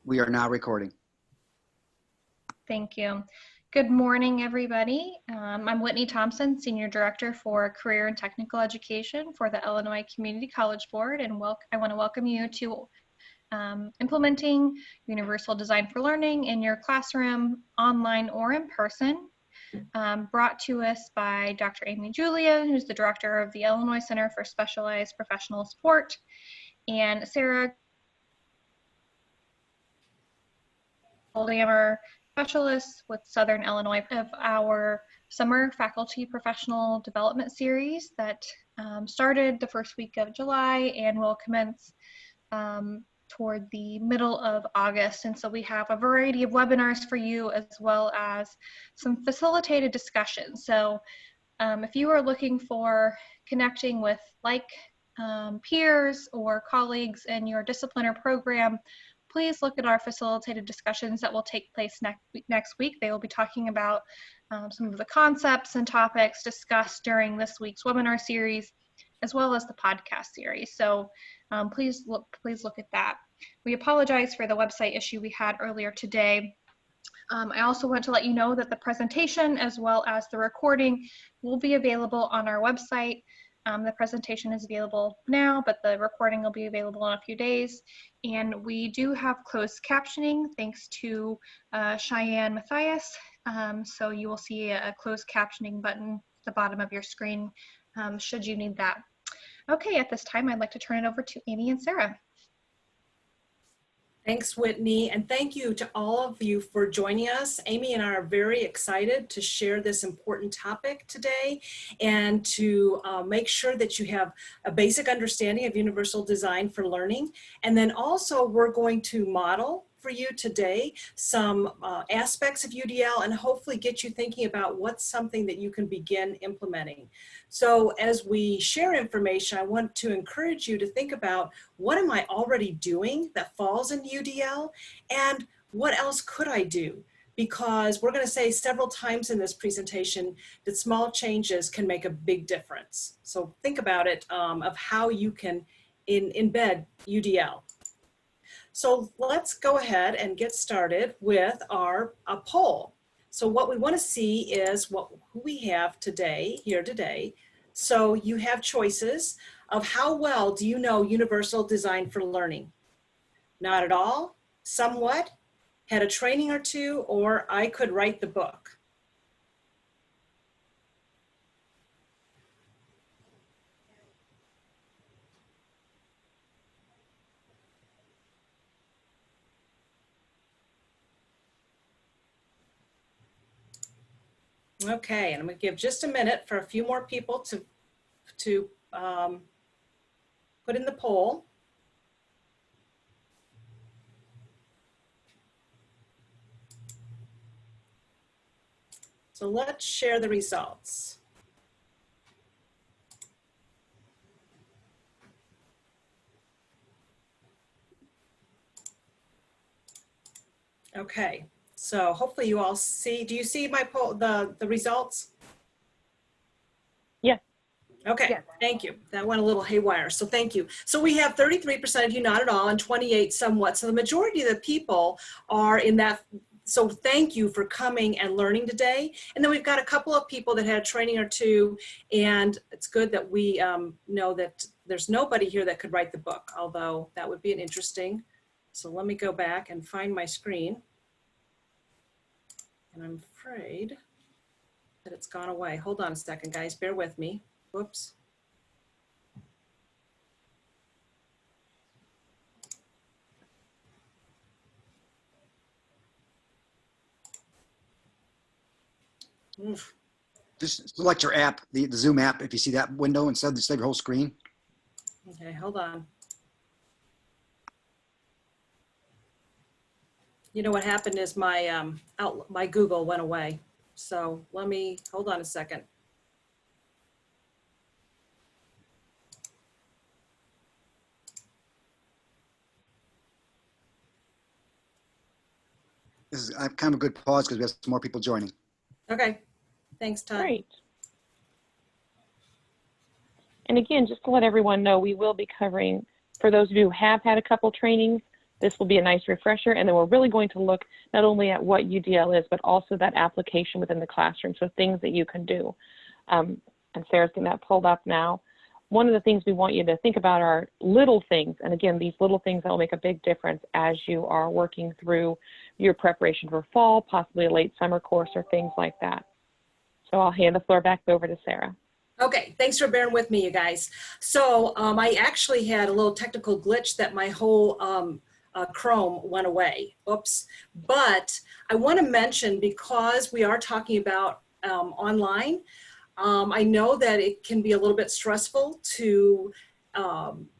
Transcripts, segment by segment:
We are now recording. Thank you. Good morning, everybody. I'm Whitney Thompson, Senior Director for Career and Technical Education for the Illinois Community College Board, and I want to welcome you to implementing Universal Design for Learning in your classroom, online or in person, brought to us by Dr. Amy Julian, who's the Director of the Illinois Center for Specialized Professional Support, and Sarah Goldhammer, specialists with Southern Illinois, of our summer faculty professional development series that started the first week of July and will commence toward the middle of August. And so we have a variety of webinars for you, as well as some facilitated discussions. So if you are looking for connecting with peers or colleagues in your discipline or program, please look at our facilitated discussions that will take place next week. They will be talking about some of the concepts and topics discussed during this week's webinar series, as well as the podcast series. So please look at that. We apologize for the website issue we had earlier today. I also want to let you know that the presentation, as well as the recording, will be available on our website. The presentation is available now, but the recording will be available in a few days. And we do have closed captioning thanks to Cheyenne Matthias. So you will see a closed captioning button at the bottom of your screen should you need that. Okay, at this time, I'd like to turn it over to Amy and Sarah. Thanks, Whitney, and thank you to all of you for joining us. Amy and I are very excited to share this important topic today and to make sure that you have a basic understanding of universal design for learning. And then also we're going to model for you today some aspects of UDL and hopefully get you thinking about what's something that you can begin implementing. So as we share information, I want to encourage you to think about what am I already doing that falls in UDL and what else could I do? Because we're going to say several times in this presentation that small changes can make a big difference. So think about it of how you can embed UDL. So let's go ahead and get started with our poll. So what we want to see is who we have here today. So you have choices of how well do you know universal design for learning? Not at all, somewhat, had a training or two, or I could write the book. Okay, and I'm going to give just a minute for a few more people to put in the poll. So let's share the results. Okay. So hopefully you all see, do you see my poll, the results? Yeah. Okay, yeah. Thank you. That went a little haywire, so thank you. So we have 33% of you not at all and 28 somewhat. So the majority of the people are in that. So thank you for coming and learning today. And then we've got a couple of people that had a training or two, and it's good that we know that there's nobody here that could write the book, although that would be an interesting. So let me go back and find my screen. And I'm afraid that it's gone away. Hold on a second, guys. Bear with me. Whoops. Oof. Just select your app, the Zoom app, if you see that window instead of your whole screen. Okay, hold on. You know what happened is my my Google went away. So let me, hold on a second. This is kind of a good pause because we have some more people joining. Okay, thanks, Todd. Great. And again, just to let everyone know, we will be covering, for those of you who have had a couple trainings, This will be a nice refresher, and then we're really going to look not only at what UDL is, but also that application within the classroom, so things that you can do. And Sarah's getting that pulled up now. One of the things we want you to think about are little things, and again, these little things that will make a big difference as you are working through your preparation for fall, possibly a late summer course or things like that. So I'll hand the floor back over to Sarah. Okay, thanks for bearing with me, you guys. So I actually had a little technical glitch that my whole Chrome went away. Oops. But I want to mention, because we are talking about online, I know that it can be a little bit stressful to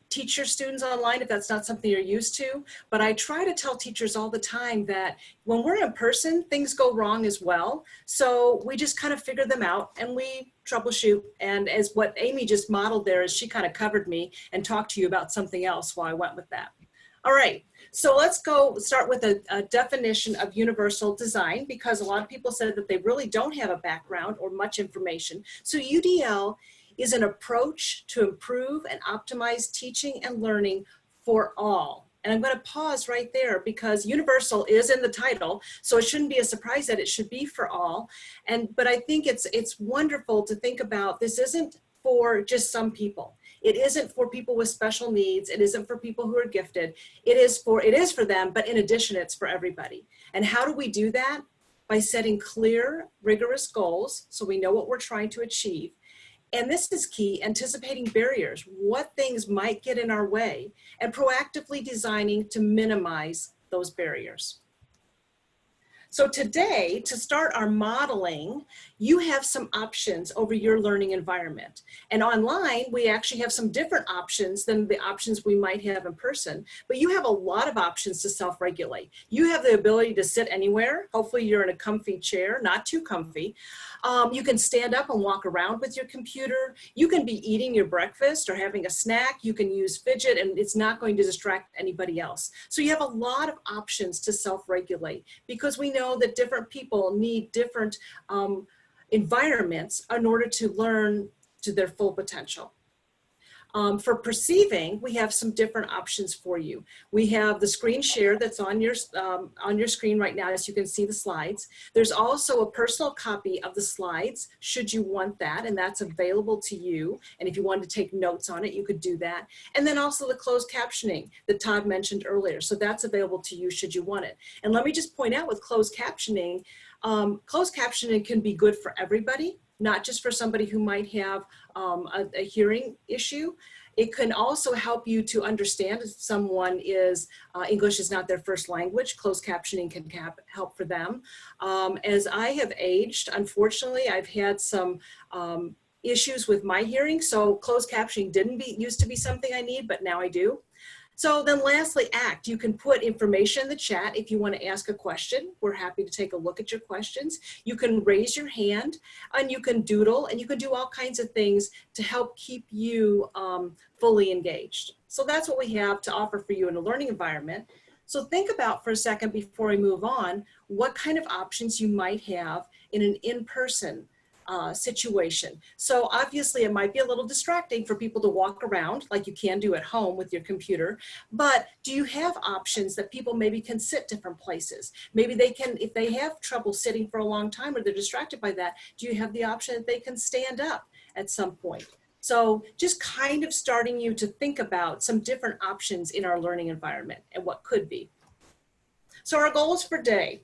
teach your students online if that's not something you're used to, but I try to tell teachers all the time that when we're in person, things go wrong as well. So we just kind of figure them out and we troubleshoot. And as what Amy just modeled there is she kind of covered me and talked to you about something else while I went with that. All right, so let's go start with a definition of universal design, because a lot of people said that they really don't have a background or much information. So UDL is an approach to improve and optimize teaching and learning for all. And I'm going to pause right there because universal is in the title, so it shouldn't be a surprise that it should be for all. But I think it's wonderful to think about this isn't for just some people. It isn't for people with special needs. It isn't for people who are gifted. It is for them, but in addition, it's for everybody. And how do we do that? By setting clear, rigorous goals so we know what we're trying to achieve. And this is key, anticipating barriers, what things might get in our way, and proactively designing to minimize those barriers. So today, to start our modeling, you have some options over your learning environment. And online, we actually have some different options than the options we might have in person, but you have a lot of options to self-regulate. You have the ability to sit anywhere. Hopefully you're in a comfy chair, not too comfy. You can stand up and walk around with your computer. You can be eating your breakfast or having a snack. You can use fidget and it's not going to distract anybody else. So you have a lot of options to self-regulate because we know that different people need different environments in order to learn to their full potential. For perceiving, we have some different options for you. We have the screen share that's on your screen right now, as you can see the slides. There's also a personal copy of the slides, should you want that, and that's available to you. And if you wanted to take notes on it, you could do that. And then also the closed captioning that Todd mentioned earlier. So that's available to you should you want it. And let me just point out with closed captioning can be good for everybody, not just for somebody who might have a hearing issue. It can also help you to understand if someone is, English is not their first language, closed captioning can help for them. As I have aged, unfortunately, I've had some issues with my hearing, so closed captioning used to be something I need, but now I do. So then lastly, ACT. You can put information in the chat if you want to ask a question. We're happy to take a look at your questions. You can raise your hand and you can doodle and you can do all kinds of things to help keep you fully engaged. So that's what we have to offer for you in a learning environment. So think about for a second before we move on, what kind of options you might have in an in-person situation. So obviously it might be a little distracting for people to walk around like you can do at home with your computer, but do you have options that people maybe can sit different places? Maybe they can, if they have trouble sitting for a long time or they're distracted by that, do you have the option that they can stand up at some point? So just kind of starting you to think about some different options in our learning environment and what could be. So our goals for today.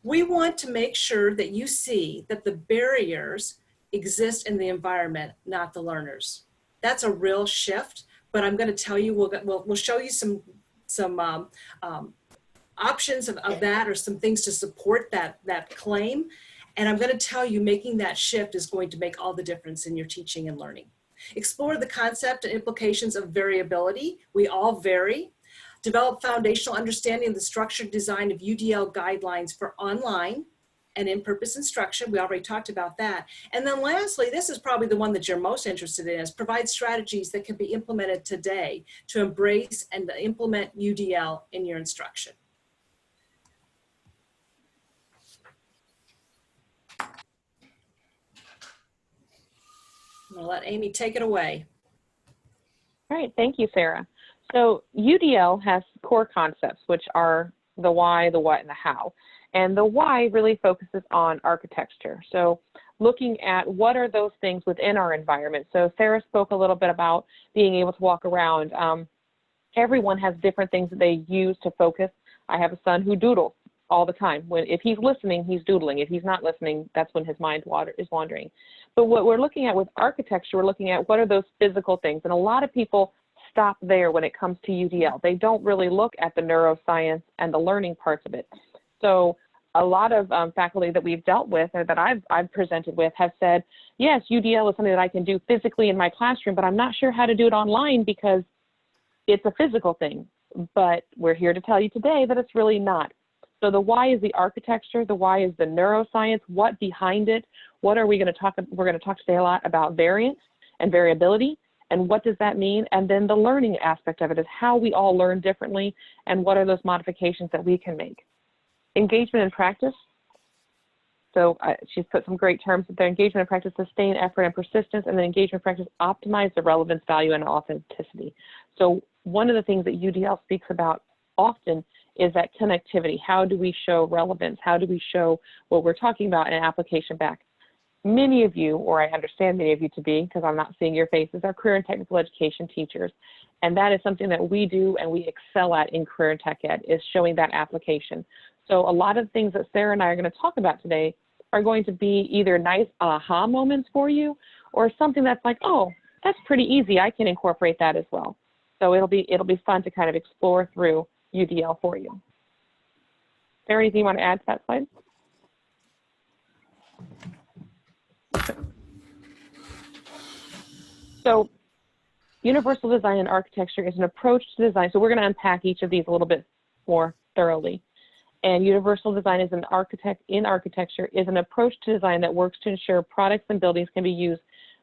We want to make sure that you see that the barriers exist in the environment, not the learners. That's a real shift, but I'm going to tell you, we'll show you some options of that or some things to support that claim. And I'm going to tell you making that shift is going to make all the difference in your teaching and learning. Explore the concept and implications of variability. We all vary. Develop foundational understanding of the structured design of UDL guidelines for online and in-purpose instruction. We already talked about that. And then lastly, this is probably the one that you're most interested in, is provide strategies that can be implemented today to embrace and implement UDL in your instruction. I'm gonna let Amy take it away. All right, thank you, Sarah. So UDL has core concepts, which are the why, the what, and the how. And the why really focuses on architecture. So looking at what are those things within our environment. So Sarah spoke a little bit about being able to walk around. Everyone has different things that they use to focus. I have a son who doodles all the time. If he's listening, he's doodling. If he's not listening, that's when his mind is wandering. But what we're looking at with architecture, we're looking at what are those physical things. And a lot of people stop there when it comes to UDL. They don't really look at the neuroscience and the learning parts of it. So a lot of faculty that we've dealt with or that I've presented with have said, yes, UDL is something that I can do physically in my classroom, but I'm not sure how to do it online because it's a physical thing. But we're here to tell you today that it's really not. So the why is the architecture, the why is the neuroscience, what behind it, what are we going to talk, we're going to talk today a lot about variance and variability, and what does that mean? And then the learning aspect of it is how we all learn differently and what are those modifications that we can make. Engagement and practice. So she's put some great terms there. Engagement and practice, sustain effort and persistence, and then engagement and practice, optimize the relevance, value, and authenticity. So one of the things that UDL speaks about often is that connectivity. How do we show relevance? How do we show what we're talking about in an application back? Many of you, or I understand many of you to be, because I'm not seeing your faces, are career and technical education teachers. And that is something that we do and we excel at in career and tech ed, is showing that application. So a lot of things that Sarah and I are going to talk about today are going to be either nice aha moments for you or something that's like, oh, that's pretty easy. I can incorporate that as well. So it'll be fun to kind of explore through UDL for you. Sarah, anything you want to add to that slide? So universal design and architecture is an approach to design. So we're going to unpack each of these a little bit more thoroughly. And universal design is architecture is an approach to design that works to ensure products and buildings can be used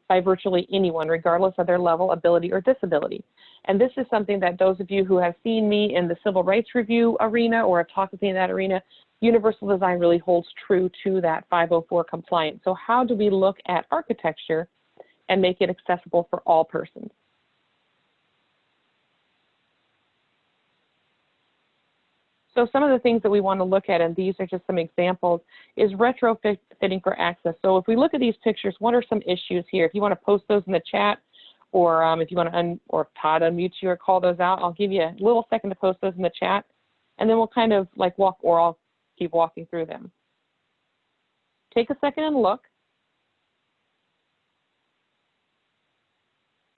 by virtually anyone, regardless of their level, ability, or disability. And this is something that those of you who have seen me in the civil rights review arena or have talked with me in that arena, universal design really holds true to that 504 compliance. So how do we look at architecture and make it accessible for all persons? So some of the things that we want to look at, and these are just some examples, is retrofitting for access. So if we look at these pictures, what are some issues here? If you want to post those in the chat, or if you want to, or Todd unmute you or call those out, I'll give you a little second to post those in the chat, and then we'll kind of like walk, or I'll keep walking through them. Take a second and look.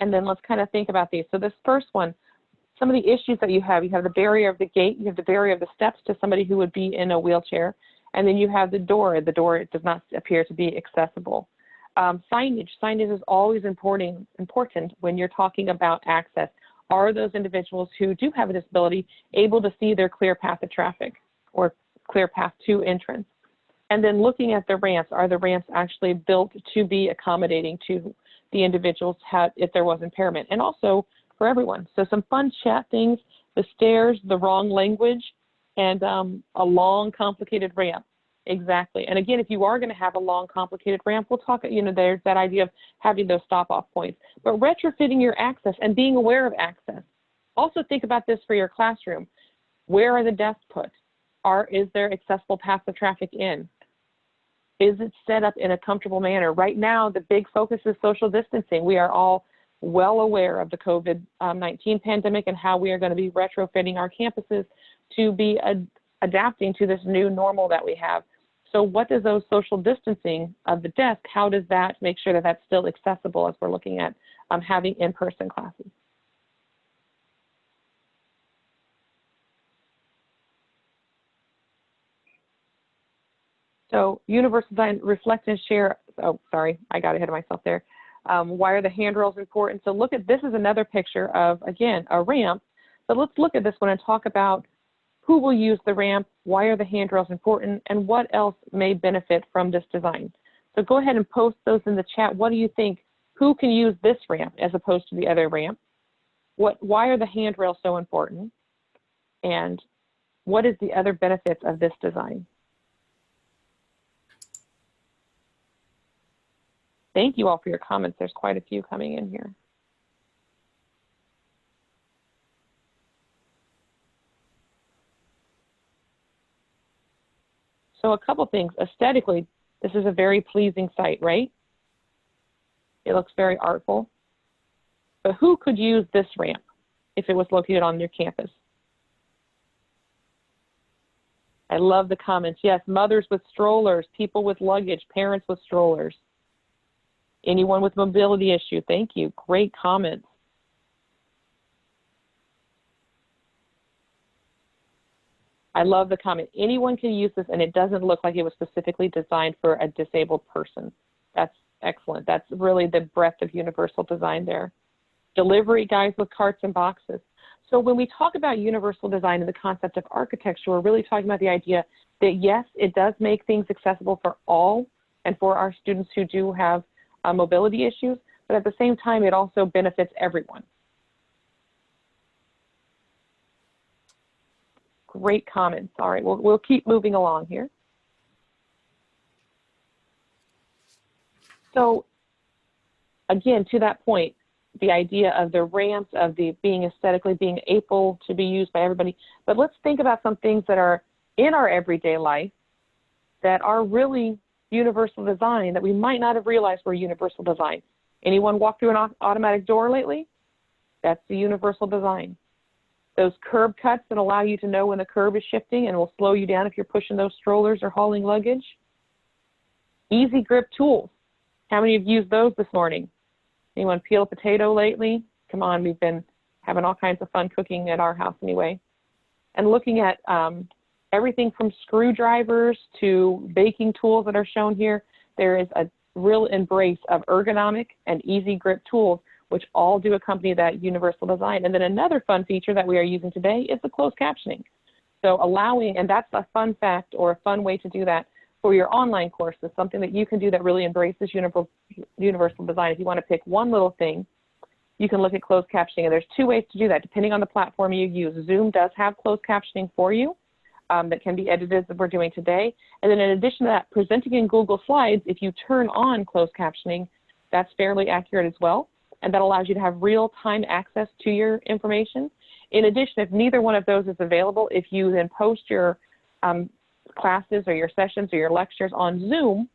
And then let's kind of think about these. So this first one, some of the issues that you have the barrier of the gate, you have the barrier of the steps to somebody who would be in a wheelchair, and then you have the door. The door does not appear to be accessible. Signage is always important when you're talking about access. Are those individuals who do have a disability able to see their clear path of traffic or clear path to entrance? And then looking at the ramps, are the ramps actually built to be accommodating to the individuals if there was impairment? And also, for everyone. So some fun chat things, the stairs, the wrong language, and a long, complicated ramp. Exactly. And again, if you are going to have a long, complicated ramp, we'll talk, there's that idea of having those stop-off points. But retrofitting your access and being aware of access. Also think about this for your classroom. Where are the desks put? Is there accessible paths of traffic in? Is it set up in a comfortable manner? Right now, the big focus is social distancing. We are all well aware of the COVID-19 pandemic and how we are going to be retrofitting our campuses to be adapting to this new normal that we have. So what does those social distancing of the desk, how does that make sure that that's still accessible as we're looking at having in-person classes? So universal design, reflect and share. Oh, sorry, I got ahead of myself there. Why are the handrails important? So look at, this is another picture of, again, a ramp. But let's look at this one and talk about who will use the ramp, why are the handrails important, and what else may benefit from this design. So go ahead and post those in the chat. What do you think? Who can use this ramp as opposed to the other ramp? Why are the handrails so important? And what is the other benefits of this design? Thank you all for your comments. There's quite a few coming in here. So a couple things. Aesthetically, this is a very pleasing site, right? It looks very artful. But who could use this ramp if it was located on your campus? I love the comments. Yes, mothers with strollers, people with luggage, parents with strollers. Anyone with mobility issue. Thank you. Great comments. I love the comment. Anyone can use this, and it doesn't look like it was specifically designed for a disabled person. That's excellent. That's really the breadth of universal design there. Delivery guys with carts and boxes. So when we talk about universal design and the concept of architecture, we're really talking about the idea that, yes, it does make things accessible for all and for our students who do have mobility issues, but at the same time, it also benefits everyone. Great comments. All right, we'll keep moving along here. So again, to that point, the idea of the ramps, of the being aesthetically being able to be used by everybody, but let's think about some things that are in our everyday life that are really universal design that we might not have realized were universal design. Anyone walk through an automatic door lately? That's the universal design. Those curb cuts that allow you to know when the curb is shifting and will slow you down if you're pushing those strollers or hauling luggage. Easy grip tools. How many of you used those this morning? Anyone peel a potato lately? Come on, we've been having all kinds of fun cooking at our house anyway. And looking at everything from screwdrivers to baking tools that are shown here, there is a real embrace of ergonomic and easy grip tools, which all do accompany that universal design. And then another fun feature that we are using today is the closed captioning. So allowing, and that's a fun fact or a fun way to do that for your online courses, something that you can do that really embraces universal design. If you want to pick one little thing, you can look at closed captioning. And there's two ways to do that, depending on the platform you use. Zoom does have closed captioning for you that can be edited as we're doing today. And then in addition to that, presenting in Google Slides, if you turn on closed captioning, that's fairly accurate as well. And that allows you to have real-time access to your information. In addition, if neither one of those is available, if you then post your classes or your sessions or your lectures on Zoom,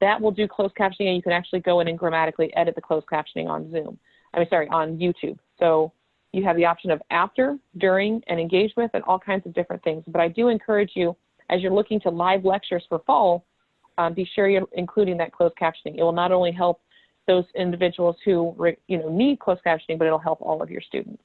that will do closed captioning, and you can actually go in and grammatically edit the closed captioning on Zoom. On YouTube. So you have the option of after, during, and engage with, and all kinds of different things. But I do encourage you, as you're looking to live lectures for fall, be sure you're including that closed captioning. It will not only help those individuals who need closed captioning, but it'll help all of your students.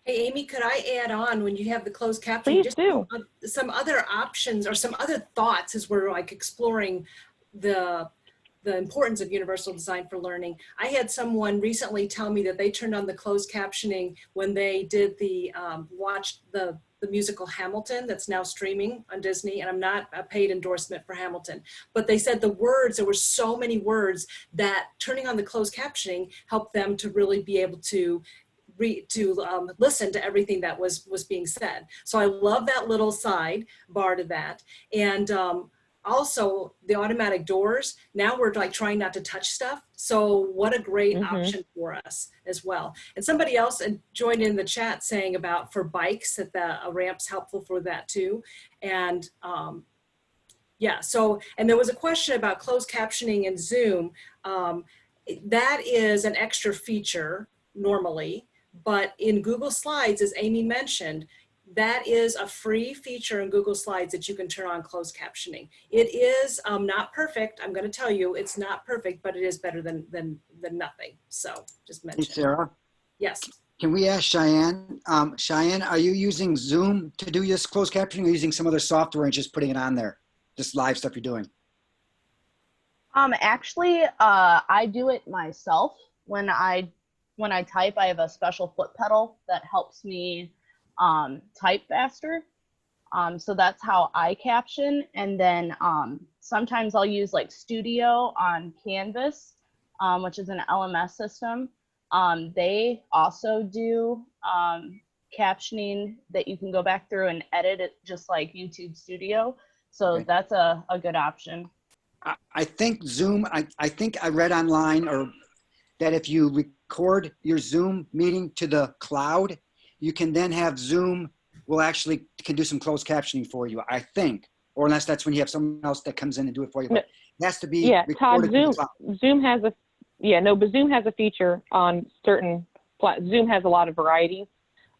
Hey, Amy, could I add on when you have the closed captioning? Please just do. Some other options or some other thoughts as we're like exploring the importance of universal design for learning. I had someone recently tell me that they turned on the closed captioning when they did watched the musical Hamilton that's now streaming on Disney, and I'm not a paid endorsement for Hamilton, but they said there were so many words that turning on the closed captioning helped them to really be able to listen to everything that was being said. So I love that little side bar to that. And also the automatic doors, now we're like trying not to touch stuff. So what a great option for us as well. And somebody else joined in the chat saying about for bikes that the ramp's helpful for that too. And yeah, so, and there was a question about closed captioning in Zoom. That is an extra feature normally, but in Google Slides, as Amy mentioned, that is a free feature in Google Slides that you can turn on closed captioning. It is not perfect. I'm going to tell you it's not perfect, but it is better than nothing. So just mention. Hey, Sarah. Yes. Can we ask Cheyenne? Cheyenne, are you using Zoom to do this closed captioning, or using some other software and just putting it on there? Just live stuff you're doing? Actually, I do it myself. When I type, I have a special foot pedal that helps me type faster. So that's how I caption. And then sometimes I'll use like Studio on Canvas, which is an LMS system. They also do captioning that you can go back through and edit it just like YouTube Studio. So Okay. that's a good option. I think Zoom, I think I read online that if you record your Zoom meeting to the cloud, you can then have Zoom will actually can do some closed captioning for you, I think. Or unless that's when you have someone else that comes in and do it for you. But it has to be Yeah, Todd, recorded to the cloud. Zoom has a, yeah, no, but Zoom has a feature on certain, Zoom has a lot of varieties.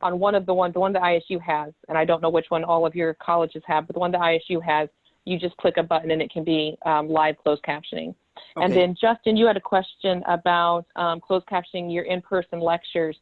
On one of the one that ISU has, and I don't know which one all of your colleges have, but the one that ISU has, you just click a button and it can be live closed captioning. Okay. And then Justin, you had a question about closed captioning your in-person lectures.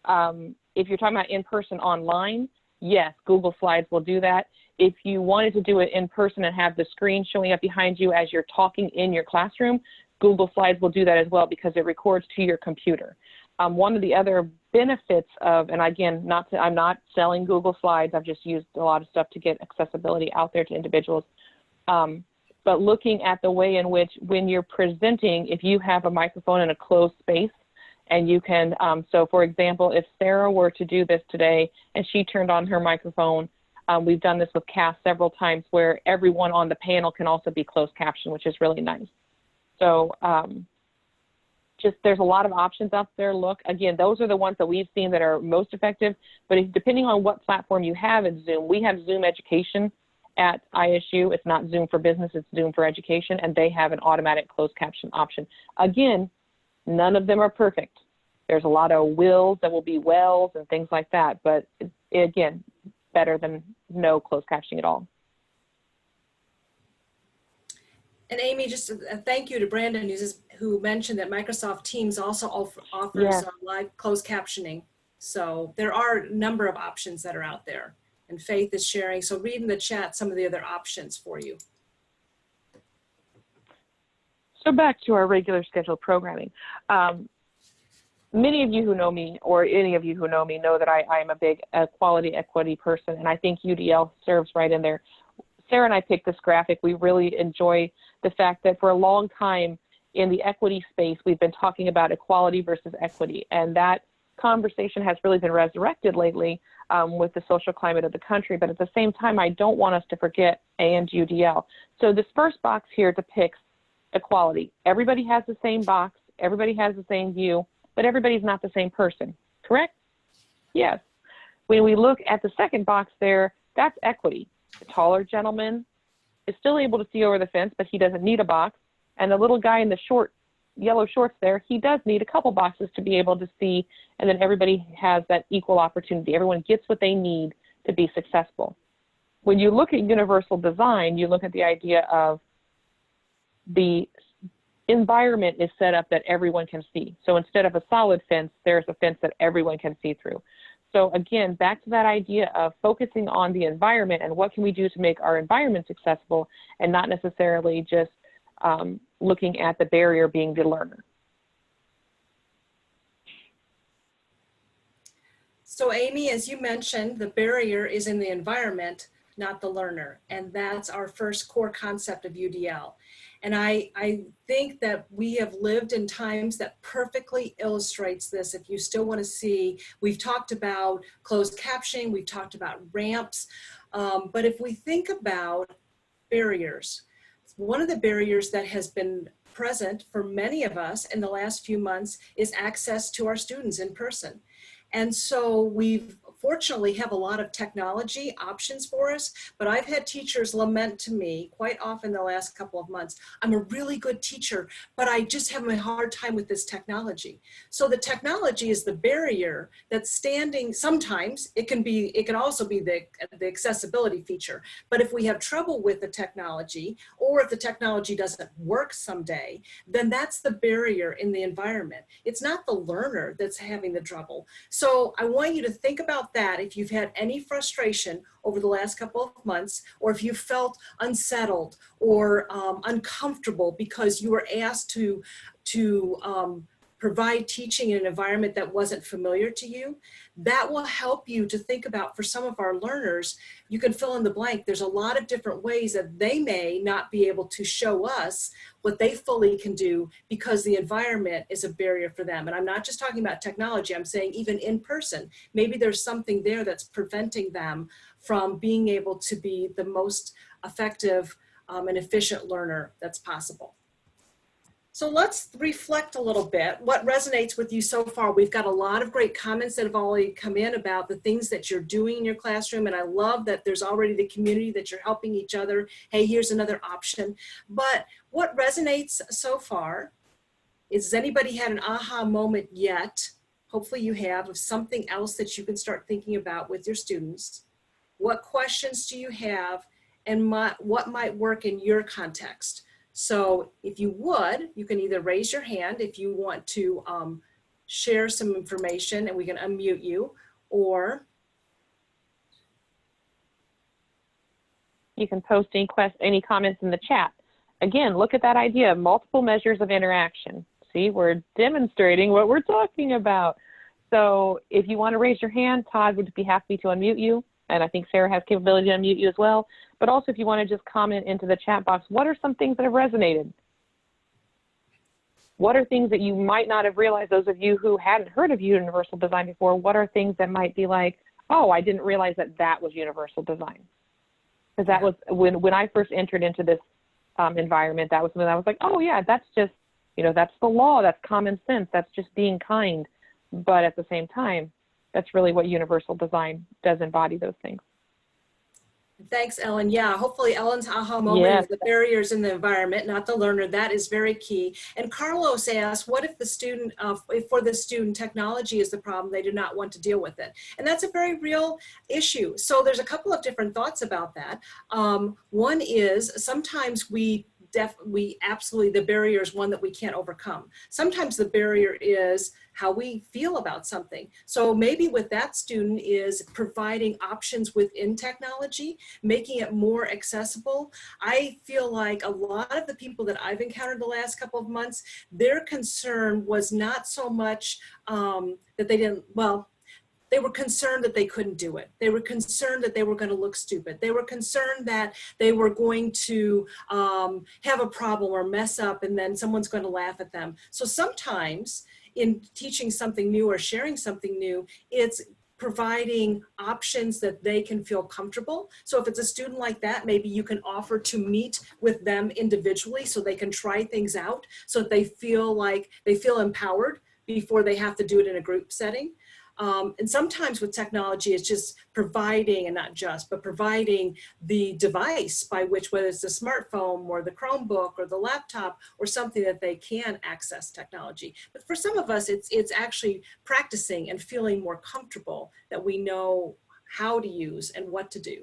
If you're talking about in-person online, yes, Google Slides will do that. If you wanted to do it in person and have the screen showing up behind you as you're talking in your classroom, Google Slides will do that as well because it records to your computer. One of the other benefits of, and again, I'm not selling Google Slides, I've just used a lot of stuff to get accessibility out there to individuals. But looking at the way in which when you're presenting, if you have a microphone in a closed space, and you can, so for example, if Sarah were to do this today and she turned on her microphone, we've done this with Cass several times where everyone on the panel can also be closed captioned, which is really nice. So just there's a lot of options out there. Look, again, those are the ones that we've seen that are most effective, but depending on what platform you have in Zoom, we have Zoom Education at ISU. It's not Zoom for Business, it's Zoom for Education, and they have an automatic closed caption option. Again, none of them are perfect. There's a lot of wills that will be wells and things like that, but again, better than no closed captioning at all. And Amy, just a thank you to Brandon who mentioned that Microsoft Teams also offers Yes. live closed captioning. So there are a number of options that are out there. And Faith is sharing. So read in the chat some of the other options for you. So back to our regular scheduled programming. Many of you who know me, or any of you who know me, know that I am a big quality equity person, and I think UDL serves right in there. Sarah and I picked this graphic. We really enjoy the fact that for a long time in the equity space, we've been talking about equality versus equity, and that conversation has really been resurrected lately with the social climate of the country. But at the same time, I don't want us to forget A and UDL. So this first box here depicts equality. Everybody has the same box, everybody has the same view, but everybody's not the same person, correct? Yes. When we look at the second box there, that's equity. The taller gentleman is still able to see over the fence, but he doesn't need a box. And the little guy in the yellow shorts there, he does need a couple boxes to be able to see, and then everybody has that equal opportunity. Everyone gets what they need to be successful. When you look at universal design, you look at the idea of the environment is set up that everyone can see. So instead of a solid fence, there's a fence that everyone can see through. So again, back to that idea of focusing on the environment and what can we do to make our environment accessible, and not necessarily just looking at the barrier being the learner. So Amy, as you mentioned, the barrier is in the environment, not the learner. And that's our first core concept of UDL. And I think that we have lived in times that perfectly illustrates this. If you still want to see, we've talked about closed captioning, we've talked about ramps, but if we think about barriers, one of the barriers that has been present for many of us in the last few months is access to our students in person. And so we've fortunately have a lot of technology options for us, but I've had teachers lament to me quite often the last couple of months, I'm a really good teacher, but I just have a hard time with this technology. So the technology is the barrier that's standing. Sometimes it can also be the accessibility feature. But if we have trouble with the technology, or if the technology doesn't work someday, then that's the barrier in the environment. It's not the learner that's having the trouble. So I want you to think about that. If you've had any frustration over the last couple of months, or if you felt unsettled or uncomfortable because you were asked to provide teaching in an environment that wasn't familiar to you, that will help you to think about, for some of our learners, you can fill in the blank. There's a lot of different ways that they may not be able to show us what they fully can do because the environment is a barrier for them. And I'm not just talking about technology, I'm saying even in person, maybe there's something there that's preventing them from being able to be the most effective and efficient learner that's possible. So let's reflect a little bit. What resonates with you so far? We've got a lot of great comments that have already come in about the things that you're doing in your classroom. And I love that there's already the community that you're helping each other. Hey, here's another option. But what resonates so far is, has anybody had an aha moment yet? Hopefully you have, of something else that you can start thinking about with your students. What questions do you have, and what might work in your context? So if you would, you can either raise your hand if you want to share some information and we can unmute you, or You can post any comments in the chat. Again, look at that idea, multiple measures of interaction. See, we're demonstrating what we're talking about. So if you want to raise your hand, Todd would be happy to unmute you. And I think Sarah has capability to unmute you as well. But also if you want to just comment into the chat box, what are some things that have resonated? What are things that you might not have realized, those of you who hadn't heard of universal design before, what are things that might be like, oh, I didn't realize that that was universal design? Because that was, when I first entered into this environment, that was when I was like, oh yeah, that's just, that's the law, that's common sense, that's just being kind. But at the same time, that's really what universal design does, embody those things. Thanks, Ellen. Yeah, hopefully Ellen's aha moment Yes. is the barriers in the environment, not the learner. That is very key. And Carlos asked, what if the student, if for the student technology is the problem, they do not want to deal with it? And that's a very real issue. So there's a couple of different thoughts about that. One is sometimes we absolutely, the barrier is one that we can't overcome. Sometimes the barrier is how we feel about something. So maybe with that student is providing options within technology, making it more accessible. I feel like a lot of the people that I've encountered the last couple of months, their concern was not so much that they didn't, well, they were concerned that they couldn't do it. They were concerned that they were going to look stupid. They were concerned that they were going to have a problem or mess up and then someone's going to laugh at them. So sometimes in teaching something new or sharing something new, it's providing options that they can feel comfortable. So if it's a student like that, maybe you can offer to meet with them individually so they can try things out so that they feel like they feel empowered before they have to do it in a group setting. And sometimes with technology, it's just providing, and not just, but providing the device by which, whether it's the smartphone or the Chromebook or the laptop or something that they can access technology. But for some of us, it's actually practicing and feeling more comfortable that we know how to use and what to do.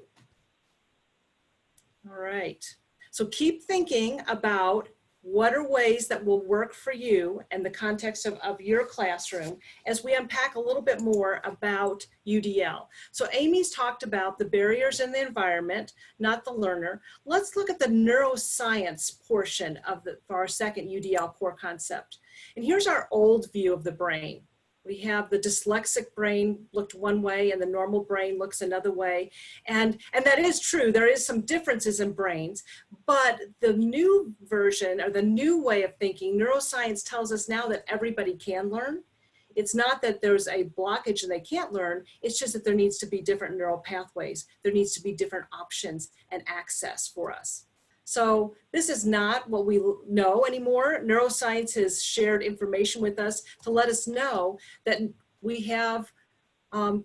All right. So keep thinking about what are ways that will work for you in the context of your classroom as we unpack a little bit more about UDL. So Amy's talked about the barriers in the environment, not the learner. Let's look at the neuroscience portion of for our second UDL core concept. And here's our old view of the brain. We have the dyslexic brain looked one way and the normal brain looks another way. And that is true. There is some differences in brains, but the new version or the new way of thinking, neuroscience tells us now that everybody can learn. It's not that there's a blockage and they can't learn. It's just that there needs to be different neural pathways. There needs to be different options and access for us. So this is not what we know anymore. Neuroscience has shared information with us to let us know that we have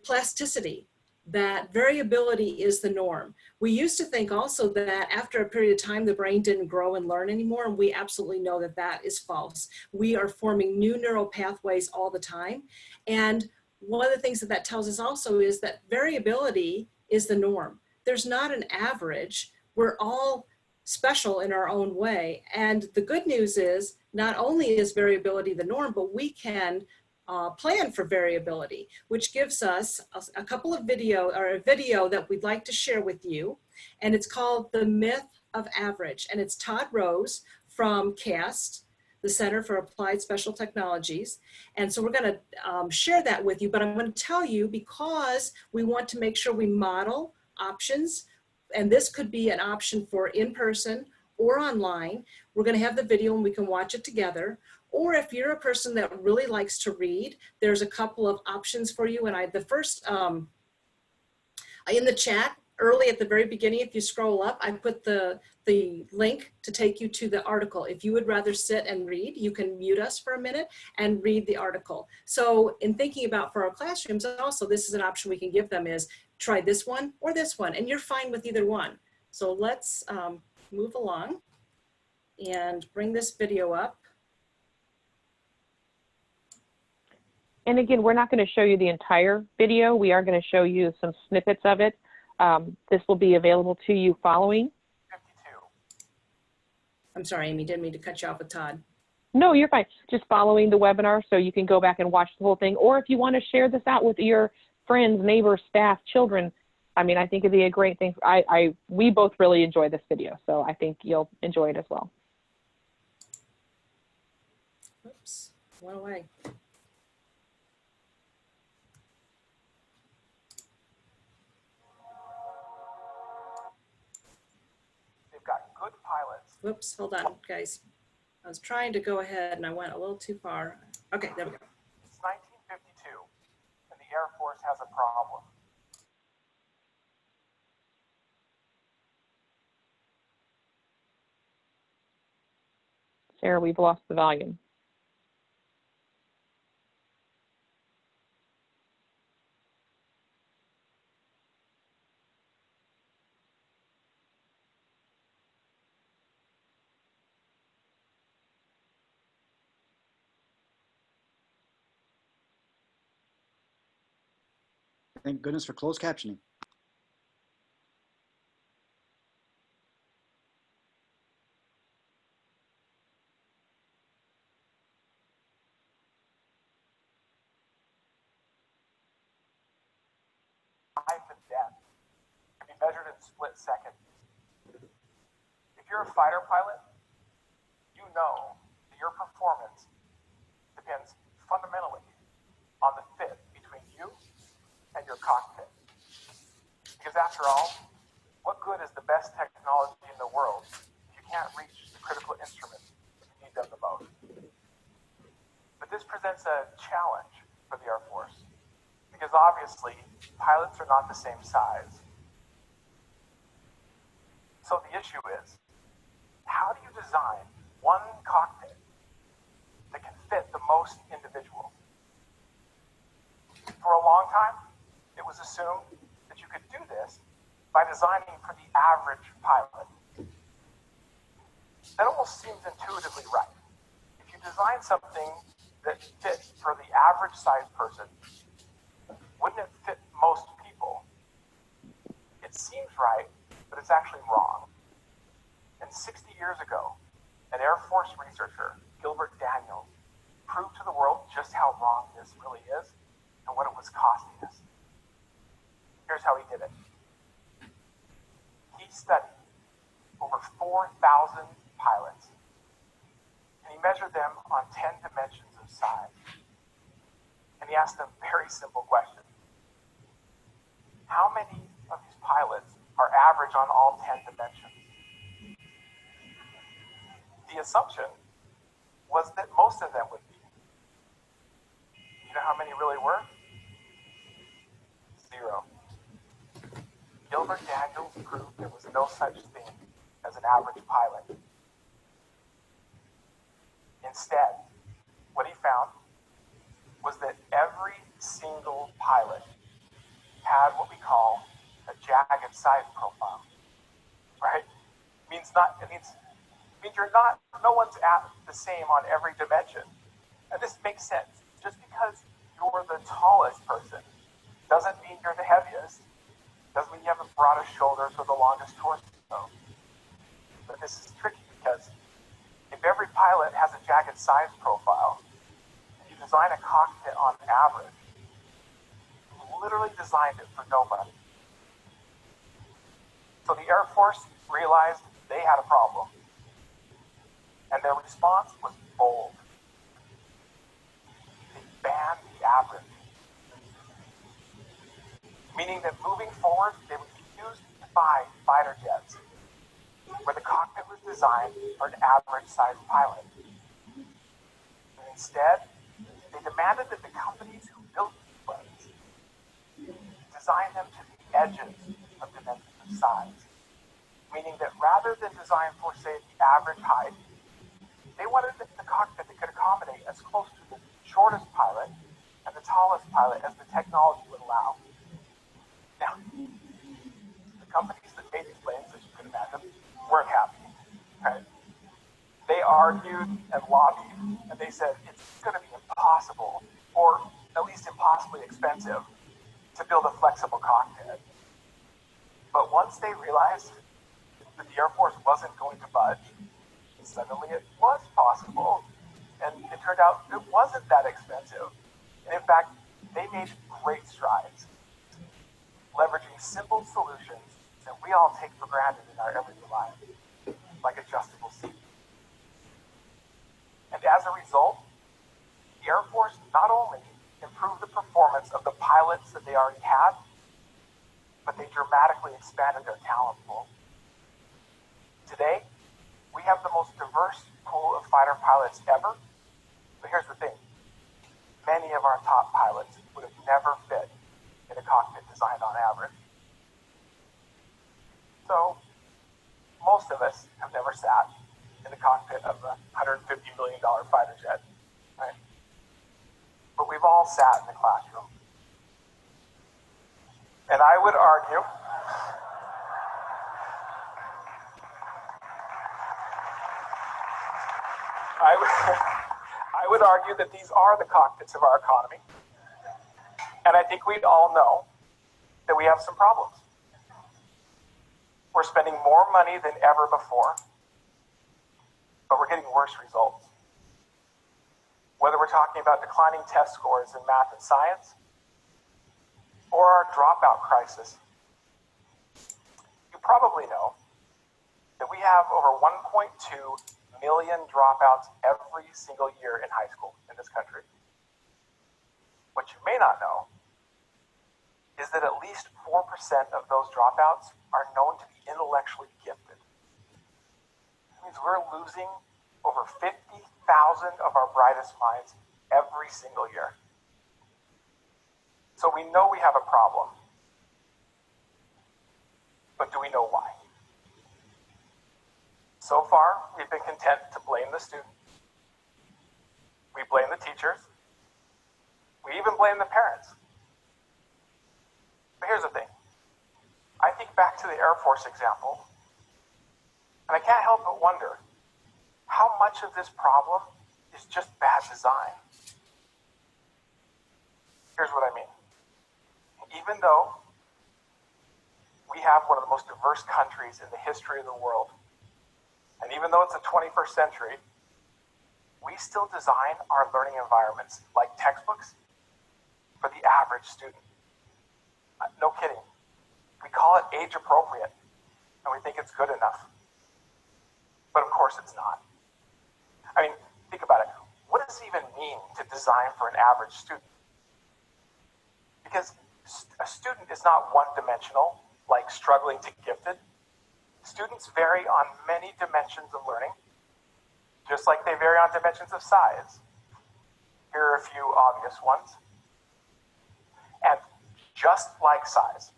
plasticity, that variability is the norm. We used to think also that after a period of time, the brain didn't grow and learn anymore, and we absolutely know that that is false. We are forming new neural pathways all the time. And one of the things that that tells us also is that variability is the norm. There's not an average. We're all special in our own way. And the good news is not only is variability the norm, but we can plan for variability, which gives us a couple of a video that we'd like to share with you. And it's called The Myth of Average. And it's Todd Rose from CAST, the Center for Applied Special Technologies. And so we're going to share that with you, but I'm going to tell you, because we want to make sure we model options, and this could be an option for in-person or online. We're going to have the video and we can watch it together. Or if you're a person that really likes to read, there's a couple of options for you. And the first, in the chat, early at the very beginning, if you scroll up, I put the link to take you to the article. If you would rather sit and read, you can mute us for a minute and read the article. So in thinking about for our classrooms also, this is an option we can give them is try this one or this one, and you're fine with either one. So let's move along and bring this video up. And again, we're not going to show you the entire video. We are going to show you some snippets of it. This will be available to you following. 52. I'm sorry, Amy, didn't mean to cut you off with Todd. No, you're fine. Just following the webinar, so you can go back and watch the whole thing. Or if you want to share this out with your friends, neighbors, staff, children, I mean, I think it'd be a great thing. We both really enjoy this video, so I think you'll enjoy it as well. Oops, went away. They've got good pilots. Whoops, hold on, guys. I was trying to go ahead and I went a little too far. Okay, there we go. It's 1952, and the Air Force has a problem. Sarah, we've lost the volume. Thank goodness for closed captioning. Life and death can be measured in split seconds. If you're a fighter pilot, you know that your performance depends fundamentally on the fit between you and your cockpit. Because after all, what good is the best technology in the world if you can't reach the critical instruments that you need them the most? But this presents a challenge for the Air Force, because obviously pilots are not the same size. So the issue is, how do you design one cockpit that can fit the most individuals? For a long time, it was assumed that you could do this by designing for the average pilot. That almost seems intuitively right. If you design something that fits for the average size person, wouldn't it fit most people? It seems right, but it's actually wrong. And 60 years ago, an Air Force researcher, Gilbert Daniels, proved to the world just how wrong this really is and what it was costing us. Here's how he did it. He studied over 4,000 pilots, and he measured them on 10 dimensions of size. And he asked them very simple questions. How many of these pilots are average on all 10 dimensions? The assumption was that most of them would be. You know how many really were? 0. Gilbert Daniels proved there was no such thing as an average pilot. Instead, what he found was that every single pilot had what we call a jagged size profile, right? It means no one's at the same on every dimension. And this makes sense. Just because you're the tallest person doesn't mean you're the heaviest. Doesn't mean you have the broadest shoulders or the longest torso. But this is tricky because if every pilot has a jagged size profile, and you design a cockpit on average, you literally designed it for nobody. So the Air Force realized they had a problem. And their response was bold. They banned the average. Meaning that moving forward, they would refuse to buy fighter jets where the cockpit was designed for an average-sized pilot. And instead, they demanded that the companies who built these planes design them to the edges of dimensions of size. Meaning that rather than design for, say, the average height, they wanted the cockpit that could accommodate as close to the shortest pilot and the tallest pilot as the technology would allow. Now, the companies that made these planes, as you can imagine, weren't happy. Right? They argued and lobbied, and they said it's going to be impossible, or at least impossibly expensive, to build a flexible cockpit. But once they realized that the Air Force wasn't going to budge, suddenly it was possible. And it turned out it wasn't that expensive. And in fact, they made great strides, leveraging simple solutions that we all take for granted in our everyday life, like adjustable seats. And as a result, the Air Force not only improved the performance of the pilots that they already had, but they dramatically expanded their talent pool. Today, we have the most diverse pool of fighter pilots ever, but here's the thing. Many of our top pilots would have never fit in a cockpit designed on average. So, most of us have never sat in the cockpit of a $150 million fighter jet, right? But we've all sat in the classroom. And I would argue I would argue that these are the cockpits of our economy. And I think we all know that we have some problems. We're spending more money than ever before, but we're getting worse results. Whether we're talking about declining test scores in math and science, or our dropout crisis. You probably know that we have over 1.2 million dropouts every single year in high school in this country. What you may not know is that at least 4% of those dropouts are known to be intellectually gifted. That means we're losing over 50,000 of our brightest minds every single year. So we know we have a problem. But do we know why? So far, we've been content to blame the student. We blame the teachers. We even blame the parents. But here's the thing. I think back to the Air Force example, and I can't help but wonder how much of this problem is just bad design. Here's what I mean. Even though we have one of the most diverse countries in the history of the world, and even though it's the 21st century, we still design our learning environments like textbooks for the average student. No kidding. We call it age appropriate, and we think it's good enough. But of course it's not. I mean, think about it. What does it even mean to design for an average student? Because a student is not one-dimensional, like struggling to gifted. Students vary on many dimensions of learning, just like they vary on dimensions of size. Here are a few obvious ones. And just like size,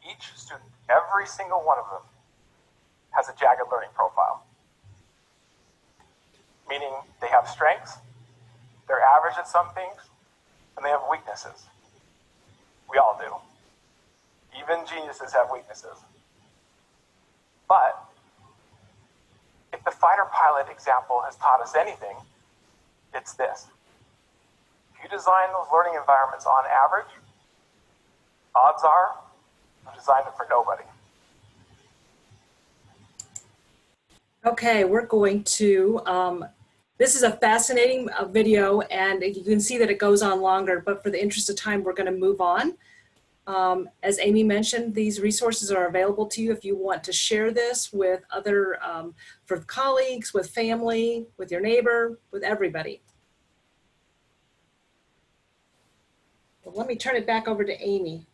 each student, every single one of them, has a jagged learning profile. Meaning they have strengths, they're average at some things, and they have weaknesses. We all do. Even geniuses have weaknesses. But if the fighter pilot example has taught us anything, it's this. If you design those learning environments on average, odds are you designed it for nobody. Okay, we're going to, this is a fascinating video, and you can see that it goes on longer, but for the interest of time, we're going to move on. As Amy mentioned, these resources are available to you if you want to share this with other, for colleagues, with family, with your neighbor, with everybody. Well, let me turn it back over to Amy.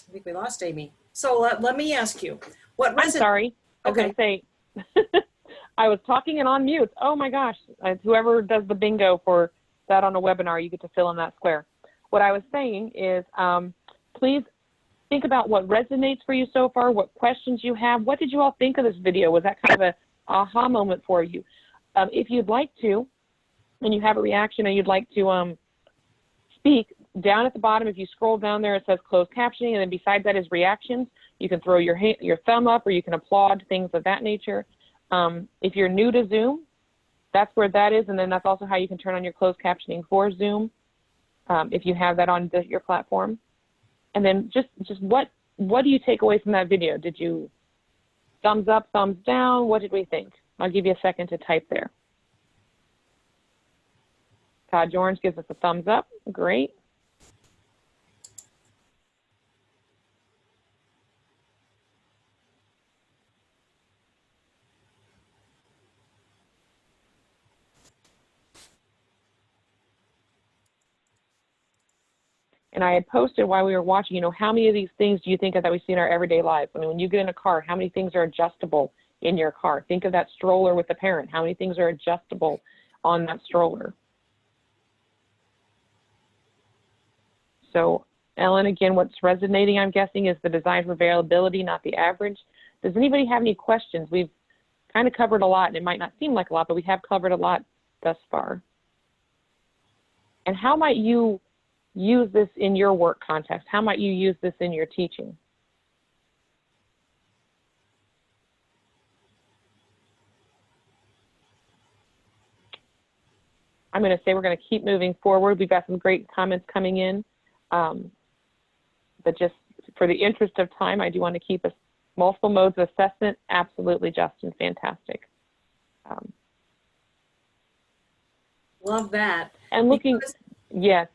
I think we lost Amy. So let me ask you, what I'm sorry. I was going to say, I was talking and on mute. Oh my gosh, whoever does the bingo for that on a webinar, you get to fill in that square. What I was saying is, please think about what resonates for you so far, what questions you have. What did you all think of this video? Was that kind of a aha moment for you? If you'd like to, and you have a reaction and you'd like to speak, down at the bottom, if you scroll down there, it says closed captioning, and then beside that is reactions. You can throw your thumb up, or you can applaud, things of that nature. If you're new to Zoom, that's where that is, and then that's also how you can turn on your closed captioning for Zoom, if you have that on your platform. And then just what do you take away from that video? Did you thumbs up, thumbs down? What did we think? I'll give you a second to type there. Todd Jorns gives us a thumbs up. Great. And I had posted while we were watching, you know, how many of these things do you think of that we see in our everyday lives? I mean, when you get in a car, how many things are adjustable in your car? Think of that stroller with the parent. How many things are adjustable on that stroller? So, Ellen, again, what's resonating, I'm guessing, is the design for availability, not the average. Does anybody have any questions? We've kind of covered a lot, and it might not seem like a lot, but we have covered a lot thus far. And how might you use this in your work context? How might you use this in your teaching? I'm going to say we're going to keep moving forward. We've got some great comments coming in. But just for the interest of time, I do want to keep us multiple modes of assessment. Absolutely, Justin, fantastic. Love that. And looking, yes,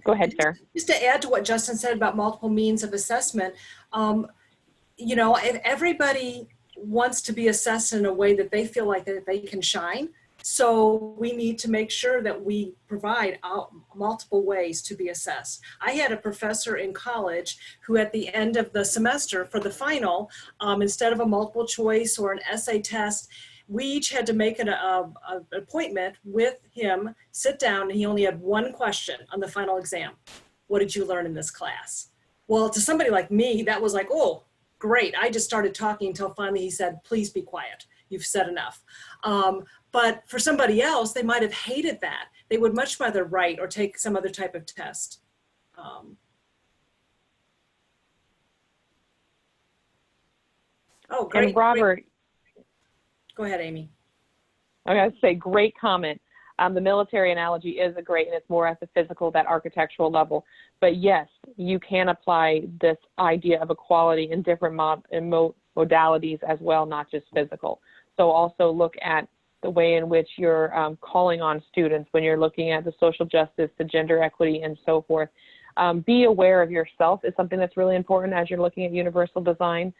go ahead, Sarah. Just to add to what Justin said about multiple means of assessment, you know, if everybody wants to be assessed in a way that they feel like that they can shine, so we need to make sure that we provide multiple ways to be assessed. I had a professor in college who at the end of the semester for the final, instead of a multiple choice or an essay test, we each had to make an appointment with him, sit down, and he only had one question on the final exam. What did you learn in this class? Well, to somebody like me, that was like, oh, great. I just started talking until finally he said, please be quiet. You've said enough. But for somebody else, they might have hated that. They would much rather write or take some other type of test. Oh, great. And Robert. Great. Go ahead, Amy. I gotta say, great comment. The military analogy is a great, and it's more at the physical, that architectural level. But yes, you can apply this idea of equality in different modalities as well, not just physical. So also look at the way in which you're calling on students when you're looking at the social justice, the gender equity, and so forth. Be aware of yourself is something that's really important as you're looking at universal design.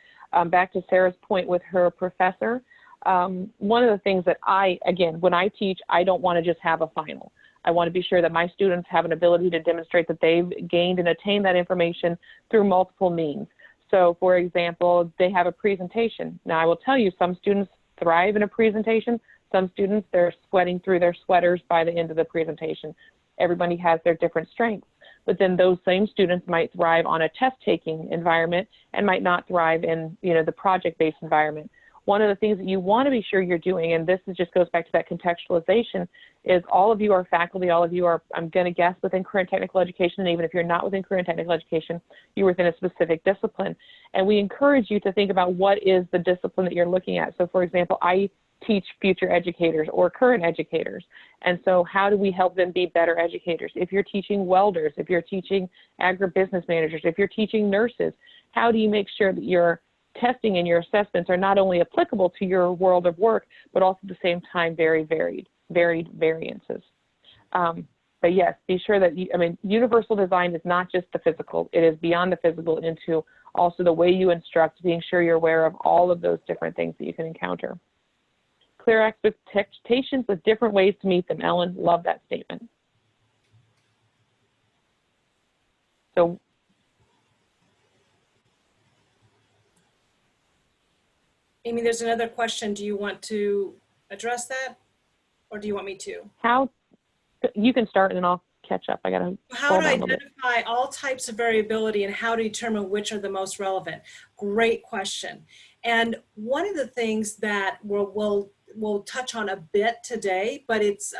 Back to Sarah's point with her professor, one of the things that again, when I teach, I don't want to just have a final. I want to be sure that my students have an ability to demonstrate that they've gained and attained that information through multiple means. So for example, they have a presentation. Now I will tell you, some students thrive in a presentation. Some students, they're sweating through their sweaters by the end of the presentation. Everybody has their different strengths. But then those same students might thrive on a test-taking environment and might not thrive in, you know, the project-based environment. One of the things that you want to be sure you're doing, and this just goes back to that contextualization, is all of you are faculty, all of you are, I'm going to guess, within career and technical education, and even if you're not within career and technical education, you're within a specific discipline. And we encourage you to think about what is the discipline that you're looking at. So for example, I teach future educators or current educators. And so how do we help them be better educators? If you're teaching welders, if you're teaching agribusiness managers, if you're teaching nurses, how do you make sure that your testing and your assessments are not only applicable to your world of work, but also at the same time very varied variances? But yes, be sure that, universal design is not just the physical, it is beyond the physical into also the way you instruct, being sure you're aware of all of those different things that you can encounter. Clear expectations with different ways to meet them. Ellen, love that statement. So Amy, there's another question. Do you want to address that? Or do you want me to? How, you can start and then I'll catch up. I gotta How scroll to down a little bit. identify all types of variability and how to determine which are the most relevant? Great question. And one of the things that we'll touch on a bit today, but it's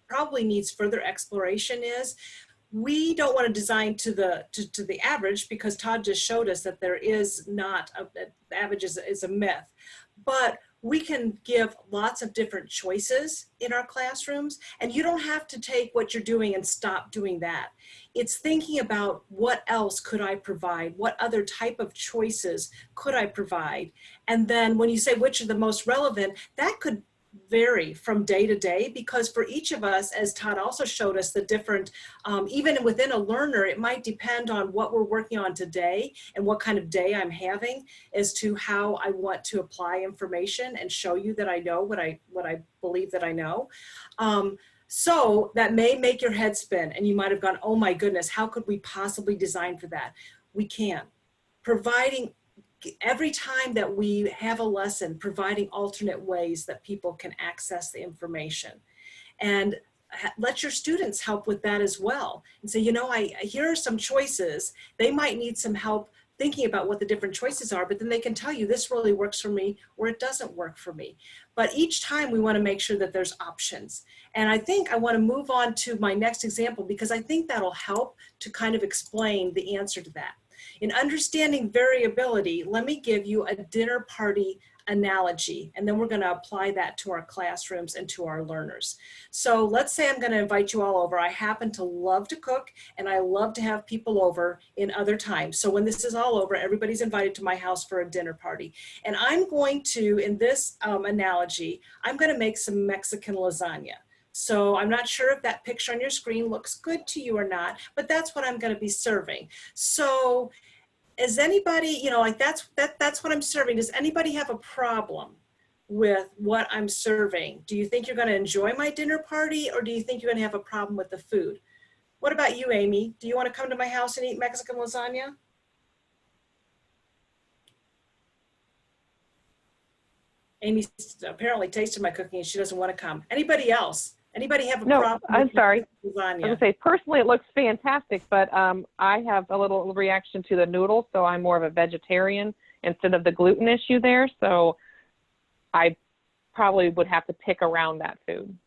probably needs further exploration is we don't want to design to the average, because Todd just showed us that there is not the average is a myth, but we can give lots of different choices in our classrooms, and you don't have to take what you're doing and stop doing that. It's thinking about what else could I provide? What other type of choices could I provide? And then when you say which are the most relevant, that could vary from day to day, because for each of us, as Todd also showed us, the different, even within a learner, it might depend on what we're working on today and what kind of day I'm having as to how I want to apply information and show you that I know what I believe that I know. So that may make your head spin, and you might have gone, oh my goodness, how could we possibly design for that? We can. Providing every time that we have a lesson, providing alternate ways that people can access the information. And let your students help with that as well. And say, you know, here are some choices. They might need some help thinking about what the different choices are, but then they can tell you this really works for me or it doesn't work for me. But each time we want to make sure that there's options. And I think I want to move on to my next example, because I think that'll help to kind of explain the answer to that. In understanding variability, let me give you a dinner party analogy, and then we're going to apply that to our classrooms and to our learners. So let's say I'm going to invite you all over. I happen to love to cook, and I love to have people over in other times. So when this is all over, everybody's invited to my house for a dinner party. And I'm going to, in this analogy, I'm going to make some Mexican lasagna. So I'm not sure if that picture on your screen looks good to you or not, but that's what I'm going to be serving. So is anybody, you know, like that's what I'm serving. Does anybody have a problem with what I'm serving? Do you think you're going to enjoy my dinner party, or do you think you're going to have a problem with the food? What about you, Amy? Do you want to come to my house and eat Mexican lasagna? Amy apparently tasted my cooking and she doesn't want to come. Anybody else? Anybody have a problem? I'm sorry. Lasagna? I was gonna say, personally, it looks fantastic, but I have a little reaction to the noodles, so I'm more of a vegetarian instead of the gluten issue there. So I probably would have to pick around that food.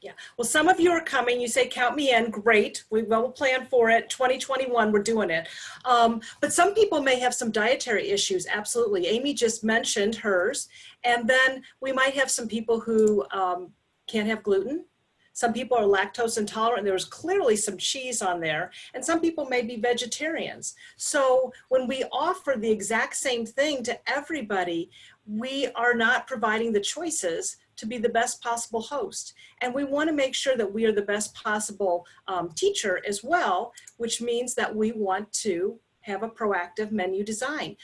Yeah. Well, some of you are coming. You say, count me in. Great. We will plan for it. 2021, we're doing it. But some people may have some dietary issues. Absolutely. Amy just mentioned hers. And then we might have some people who can't have gluten. Some people are lactose intolerant. There was clearly some cheese on there. And some people may be vegetarians. So when we offer the exact same thing to everybody, we are not providing the choices to be the best possible host. And we want to make sure that we are the best possible teacher as well, which means that we want to have a proactive menu design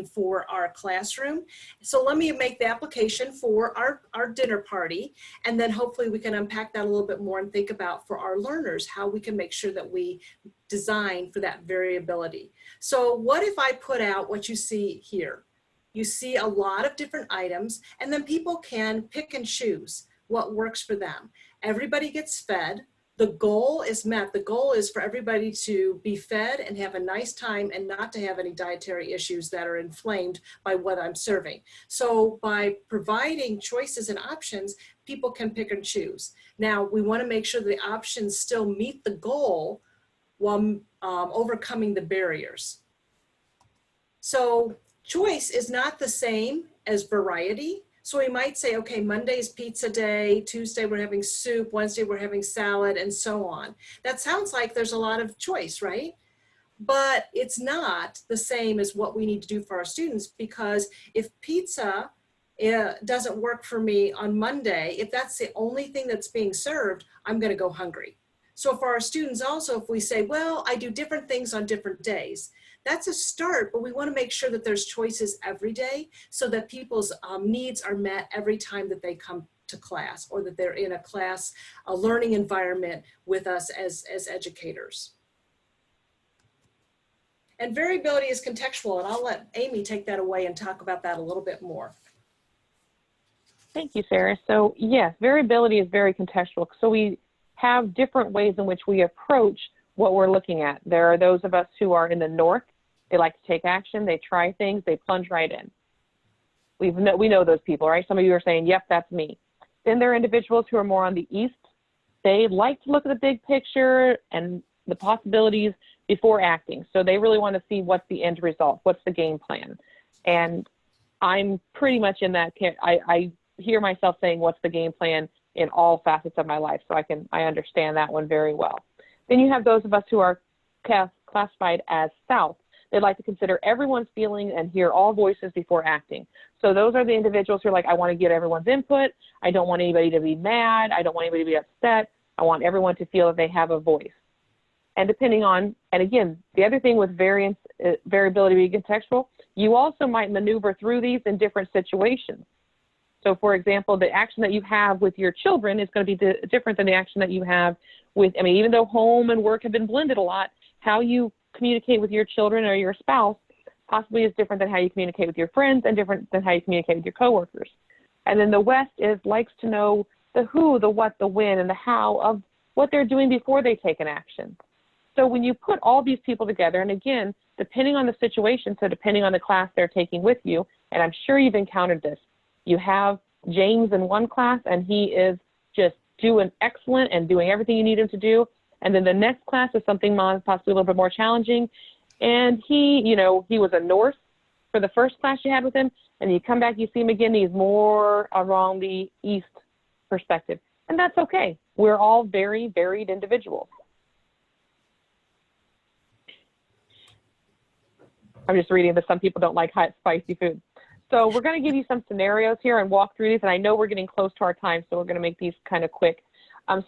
for our classroom. So let me make the application for our dinner party, and then hopefully we can unpack that a little bit more and think about for our learners how we can make sure that we design for that variability. So what if I put out what you see here? You see a lot of different items, and then people can pick and choose what works for them. Everybody gets fed. The goal is met. The goal is for everybody to be fed and have a nice time and not to have any dietary issues that are inflamed by what I'm serving. So by providing choices and options, people can pick and choose. Now, we want to make sure the options still meet the goal while overcoming the barriers. So choice is not the same as variety. So we might say, okay, Monday's pizza day, Tuesday we're having soup, Wednesday we're having salad, and so on. That sounds like there's a lot of choice, right? But it's not the same as what we need to do for our students, because if pizza doesn't work for me on Monday, if that's the only thing that's being served, I'm going to go hungry. So for our students also, if we say, well, I do different things on different days, that's a start, but we want to make sure that there's choices every day so that people's needs are met every time that they come to class, or that they're in a class, a learning environment with us as educators. And variability is contextual, and I'll let Amy take that away and talk about that a little bit more. Thank you, Sarah. So yes, variability is very contextual. So we have different ways in which we approach what we're looking at. There are those of us who are in the north. They like to take action. They try things. They plunge right in. We know those people, right? Some of you are saying, yep, that's me. Then there are individuals who are more on the east. They like to look at the big picture and the possibilities before acting. So they really want to see what's the end result, what's the game plan. And I'm pretty much in that, I hear myself saying, what's the game plan in all facets of my life. So I understand that one very well. Then you have those of us who are classified as south. They like to consider everyone's feelings and hear all voices before acting. So those are the individuals who are like, I want to get everyone's input. I don't want anybody to be mad. I don't want anybody to be upset. I want everyone to feel that they have a voice. And depending on, and again, the other thing with variability being contextual, you also might maneuver through these in different situations. So for example, the action that you have with your children is going to be different than the action that you have with, I mean, even though home and work have been blended a lot, how you communicate with your children or your spouse possibly is different than how you communicate with your friends and different than how you communicate with your coworkers. And then the West likes to know the who, the what, the when, and the how of what they're doing before they take an action. So when you put all these people together, and again, depending on the situation, so depending on the class they're taking with you, and I'm sure you've encountered this, you have James in one class and he is just doing excellent and doing everything you need him to do. And then the next class is something possibly a little bit more challenging. And he was a North for the first class you had with him, and you come back, you see him again, he's more around the East perspective. And that's okay. We're all very varied individuals. I'm just reading that some people don't like hot, spicy food. So we're going to give you some scenarios here and walk through these. And I know we're getting close to our time, so we're going to make these kind of quick.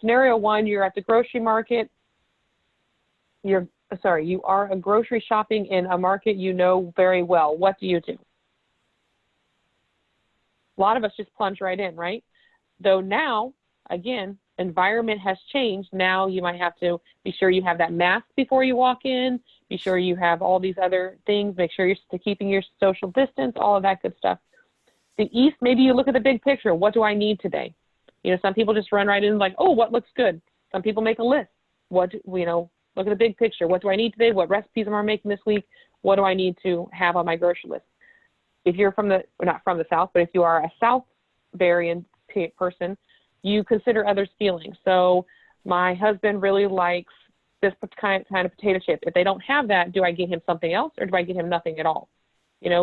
Scenario one, you're at the grocery market. You are a grocery shopping in a market you know very well. What do you do? A lot of us just plunge right in, right? Though now, again, environment has changed. Now you might have to be sure you have that mask before you walk in. Be sure you have all these other things. Make sure you're keeping your social distance, all of that good stuff. The East, maybe you look at the big picture. What do I need today? Some people just run right in like, oh, what looks good? Some people make a list. Look at the big picture. What do I need today? What recipes am I making this week? What do I need to have on my grocery list? If you're not from the South, but if you are a South variant person, you consider others' feelings. So my husband really likes this kind of potato chip. If they don't have that, do I get him something else or do I get him nothing at all?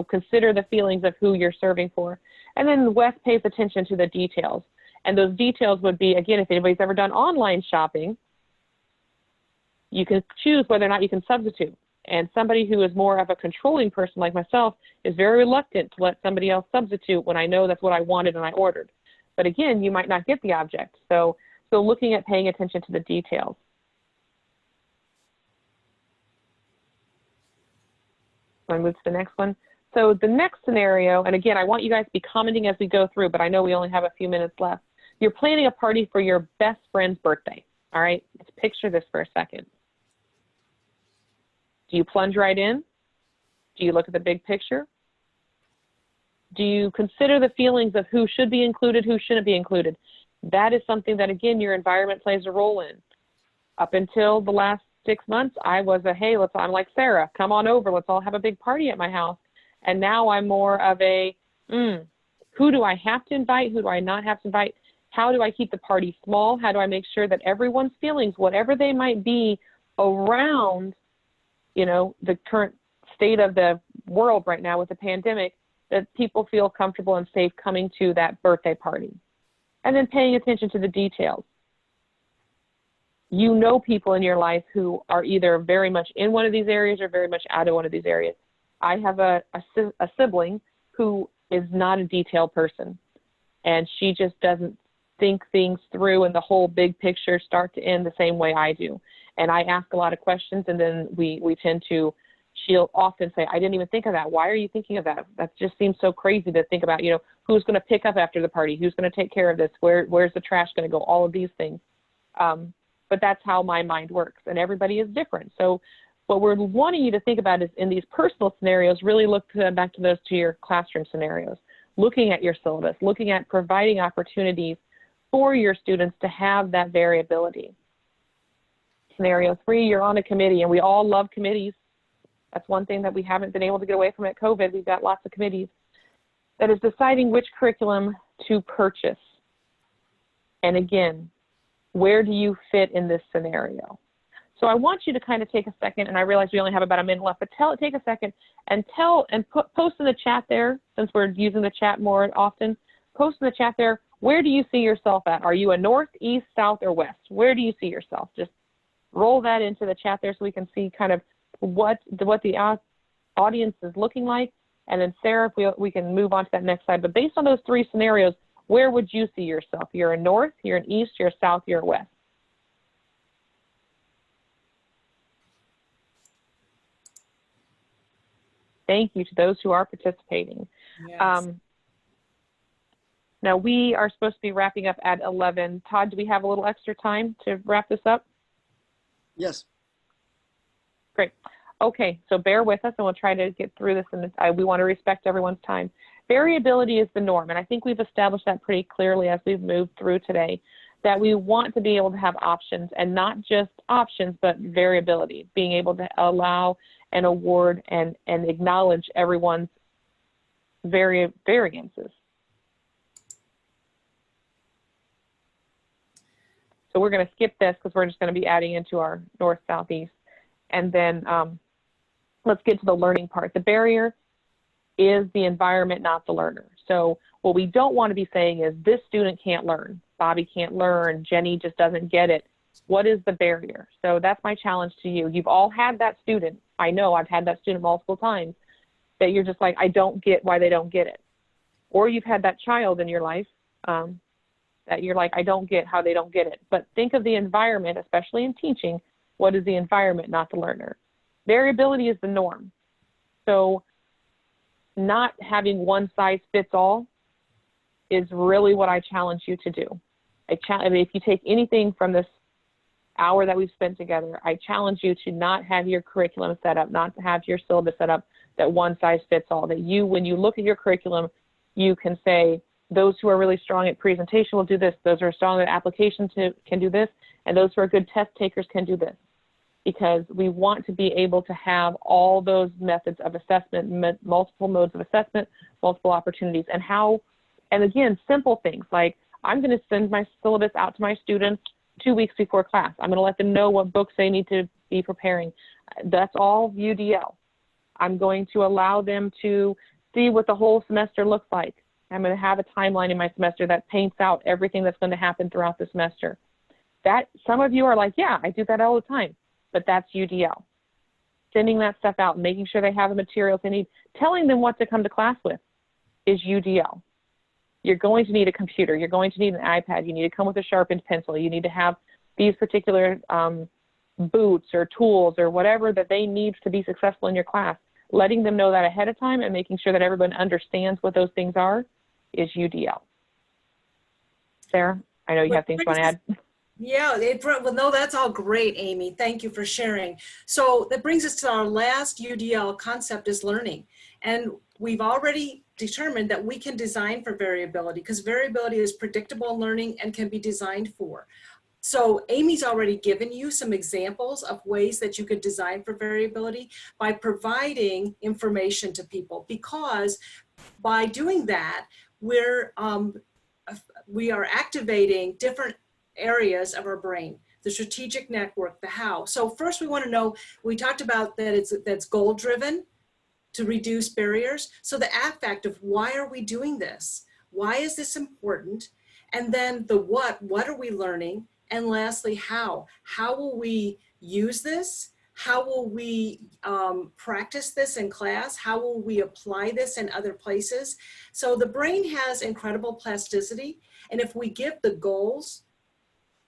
Consider the feelings of who you're serving for. And then the West pays attention to the details. And those details would be, again, if anybody's ever done online shopping, you can choose whether or not you can substitute. And somebody who is more of a controlling person like myself is very reluctant to let somebody else substitute when I know that's what I wanted and I ordered. But again, you might not get the object. So looking at paying attention to the details. So I move to the next one. So the next scenario, and again, I want you guys to be commenting as we go through, but I know we only have a few minutes left. You're planning a party for your best friend's birthday. All right, let's picture this for a second. Do you plunge right in? Do you look at the big picture? Do you consider the feelings of who should be included, who shouldn't be included? That is something that, again, your environment plays a role in. Up until the last 6 months, I was I'm like Sarah, come on over, let's all have a big party at my house. And now I'm more of a, who do I have to invite? Who do I not have to invite? How do I keep the party small? How do I make sure that everyone's feelings, whatever they might be around, the current state of the world right now with the pandemic, that people feel comfortable and safe coming to that birthday party. And then paying attention to the details. People in your life who are either very much in one of these areas or very much out of one of these areas. I have a sibling who is not a detailed person, and she just doesn't think things through in the whole big picture start to end the same way I do. And I ask a lot of questions, and then she'll often say, I didn't even think of that. Why are you thinking of that? That just seems so crazy to think about, who's going to pick up after the party? Who's going to take care of this? Where's the trash going to go? All of these things. But that's how my mind works, and everybody is different. So what we're wanting you to think about is in these personal scenarios, really look back to those to your classroom scenarios, looking at your syllabus, looking at providing opportunities for your students to have that variability. Scenario 3, you're on a committee, and we all love committees. That's one thing that we haven't been able to get away from at COVID. We've got lots of committees. That is deciding which curriculum to purchase. And again, where do you fit in this scenario? So I want you to kind of take a second, and I realize we only have about a minute left, but take a second and post in the chat there, since we're using the chat more often, post in the chat there, where do you see yourself at? Are you a north, east, south, or west? Where do you see yourself? Just roll that into the chat there so we can see kind of what the audience is looking like. And then Sarah, if we can move on to that next slide. But based on those 3 scenarios, where would you see yourself? You're a north, you're an east, you're a south, you're a west. Thank you to those who are participating. Yes. Now we are supposed to be wrapping up at 11. Todd, do we have a little extra time to wrap this up? Yes. Great. Okay, so bear with us and we'll try to get through this, and we want to respect everyone's time. Variability is the norm, and I think we've established that pretty clearly as we've moved through today, that we want to be able to have options, and not just options, but variability, being able to allow and award and acknowledge everyone's variances. So we're going to skip this because we're just going to be adding into our north, south, east. And then let's get to the learning part. The barrier is the environment, not the learner. So what we don't want to be saying is this student can't learn, Bobby can't learn, Jenny just doesn't get it. What is the barrier? So that's my challenge to you. You've all had that student. I know I've had that student multiple times that you're just like, I don't get why they don't get it. Or you've had that child in your life that you're like, I don't get how they don't get it. But think of the environment, especially in teaching. What is the environment, not the learner? Variability is the norm. So not having one size fits all is really what I challenge you to do. I mean, if you take anything from this hour that we've spent together, I challenge you to not have your curriculum set up, not to have your syllabus set up that one size fits all. That you, when you look at your curriculum, you can say, those who are really strong at presentation will do this, those who are strong at application can do this, and those who are good test takers can do this. Because we want to be able to have all those methods of assessment, multiple modes of assessment, multiple opportunities, and again, simple things like I'm going to send my syllabus out to my students 2 weeks before class. I'm going to let them know what books they need to be preparing. That's all UDL. I'm going to allow them to see what the whole semester looks like. I'm going to have a timeline in my semester that paints out everything that's going to happen throughout the semester. That some of you are like, yeah, I do that all the time, but that's UDL. Sending that stuff out, making sure they have the materials they need, telling them what to come to class with is UDL. You're going to need a computer. You're going to need an iPad. You need to come with a sharpened pencil. You need to have these particular boots or tools or whatever that they need to be successful in your class. Letting them know that ahead of time and making sure that everyone understands what those things are is UDL. Sarah, I know you have things you want to add. Yeah, well, no, that's all great, Amy. Thank you for sharing. So that brings us to our last UDL concept is learning. And we've already determined that we can design for variability because variability is predictable in learning and can be designed for. So Amy's already given you some examples of ways that you could design for variability by providing information to people, because by doing that, we are activating different areas of our brain, the strategic network, the how. So first we want to know, we talked about that that's goal driven to reduce barriers. So the affect of why are we doing this? Why is this important? And then the what are we learning? And lastly, how will we use this? How will we practice this in class? How will we apply this in other places? So the brain has incredible plasticity. And if we give the goals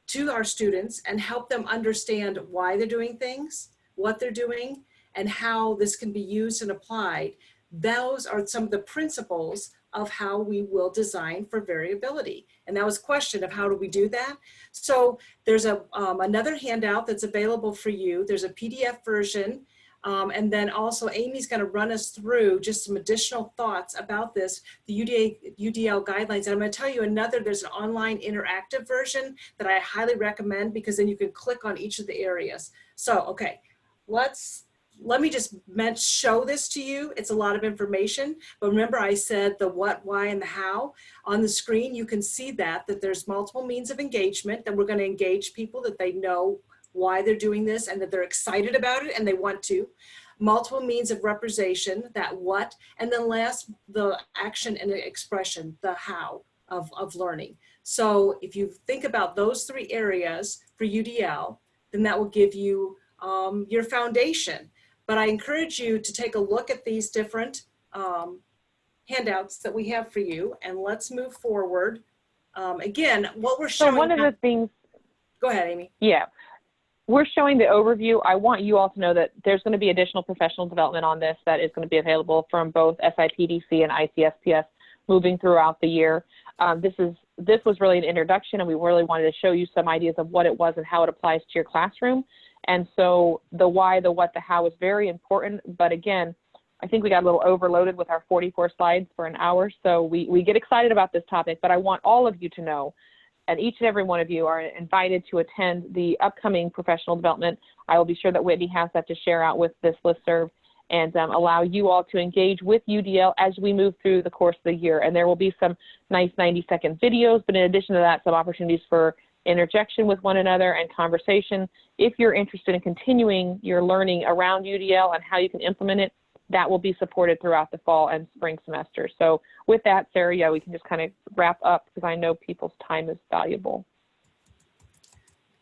to our students and help them understand why they're doing things, what they're doing, and how this can be used and applied, those are some of the principles of how we will design for variability. And that was a question of how do we do that? So there's another handout that's available for you. There's a PDF version. And then also Amy's going to run us through just some additional thoughts about this, the UDL guidelines. And I'm going to tell you there's an online interactive version that I highly recommend, because then you can click on each of the areas. So, okay, let me just show this to you. It's a lot of information, but remember I said the what, why, and the how. On the screen, you can see that there's multiple means of engagement, that we're going to engage people, that they know why they're doing this and that they're excited about it and they want to. Multiple means of representation, that what, and then last, the action and the expression, the how of learning. So if you think about those three areas for UDL, then that will give you your foundation. But I encourage you to take a look at these different handouts that we have for you, and let's move forward. Again, what we're showing. So one of the things. Go ahead, Amy. Yeah. We're showing the overview. I want you all to know that there's going to be additional professional development on this that is going to be available from both SIPDC and ICSPS moving throughout the year. This was really an introduction, and we really wanted to show you some ideas of what it was and how it applies to your classroom. And so the why, the what, the how is very important. But again, I think we got a little overloaded with our 44 slides for an hour. So we get excited about this topic, but I want all of you to know, and each and every one of you are invited to attend the upcoming professional development. I will be sure that Whitney has that to share out with this listserv, and allow you all to engage with UDL as we move through the course of the year. And there will be some nice 90-second videos, but in addition to that, some opportunities for interjection with one another and conversation. If you're interested in continuing your learning around UDL and how you can implement it, that will be supported throughout the fall and spring semester. So with that, Sarah, yeah, we can just kind of wrap up, because I know people's time is valuable.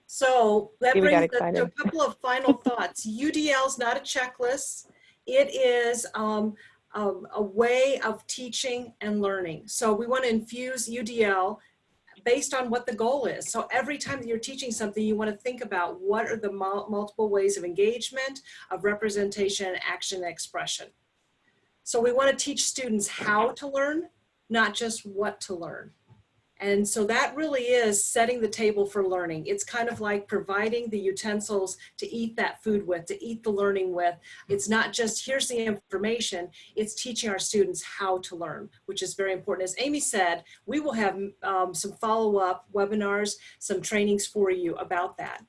So that Yeah, brings us to a couple of final thoughts. UDL is not a checklist. It is a way of teaching and learning. So we want to infuse UDL based on what the goal is. So every time that you're teaching something, you want to think about what are the multiple ways of engagement, of representation, action, and expression. So we want to teach students how to learn, not just what to learn. And so that really is setting the table for learning. It's kind of like providing the utensils to eat that food with, to eat the learning with. It's not just here's the information, it's teaching our students how to learn, which is very important. As Amy said, we will have some follow-up webinars, some trainings for you about that.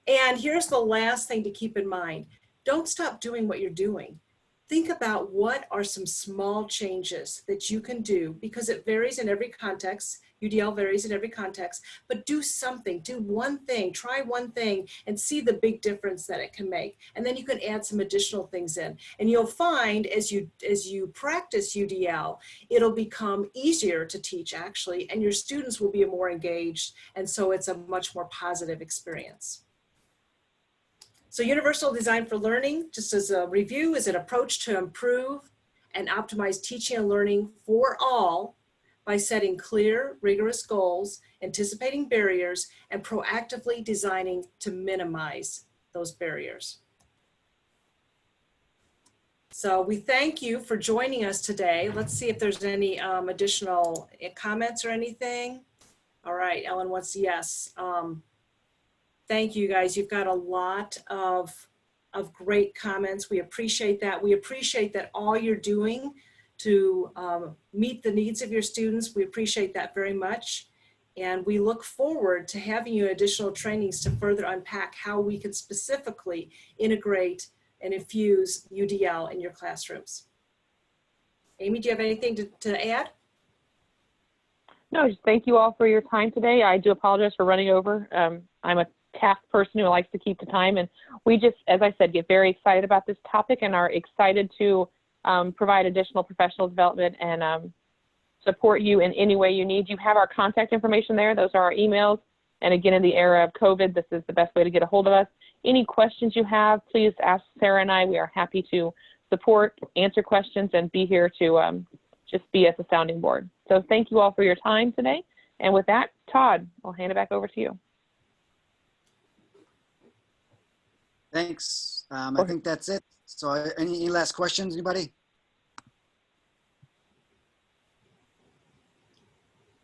And here's the last thing to keep in mind. Don't stop doing what you're doing. Think about what are some small changes that you can do, because it varies in every context. UDL varies in every context, but do something, do one thing, try one thing and see the big difference that it can make. And then you can add some additional things in. And you'll find as you practice UDL, it'll become easier to teach actually, and your students will be more engaged. And so it's a much more positive experience. So universal design for learning, just as a review, is an approach to improve and optimize teaching and learning for all by setting clear, rigorous goals, anticipating barriers, and proactively designing to minimize those barriers. So we thank you for joining us today. Let's see if there's any additional comments or anything. All right, Ellen wants yes. Thank you guys. You've got a lot of great comments. We appreciate that. We appreciate that all you're doing to meet the needs of your students. We appreciate that very much. And we look forward to having you additional trainings to further unpack how we can specifically integrate and infuse UDL in your classrooms. Amy, do you have anything to add? No, just thank you all for your time today. I do apologize for running over. I'm a task person who likes to keep the time, and we just, as I said, get very excited about this topic and are excited to provide additional professional development and support you in any way you need. You have our contact information there. Those are our emails. And again, in the era of COVID, this is the best way to get a hold of us. Any questions you have, please ask Sarah and I. We are happy to support, answer questions, and be here to just be as a sounding board. So thank you all for your time today. And with that, Todd, I'll hand it back over to you. Thanks. I think that's it. So any last questions, anybody?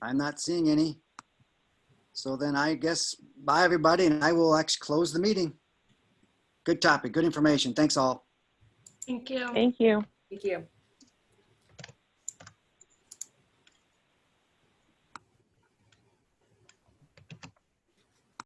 I'm not seeing any. So then I guess, bye everybody, and I will actually close the meeting. Good topic, good information. Thanks all. Thank you. Thank you. Thank you.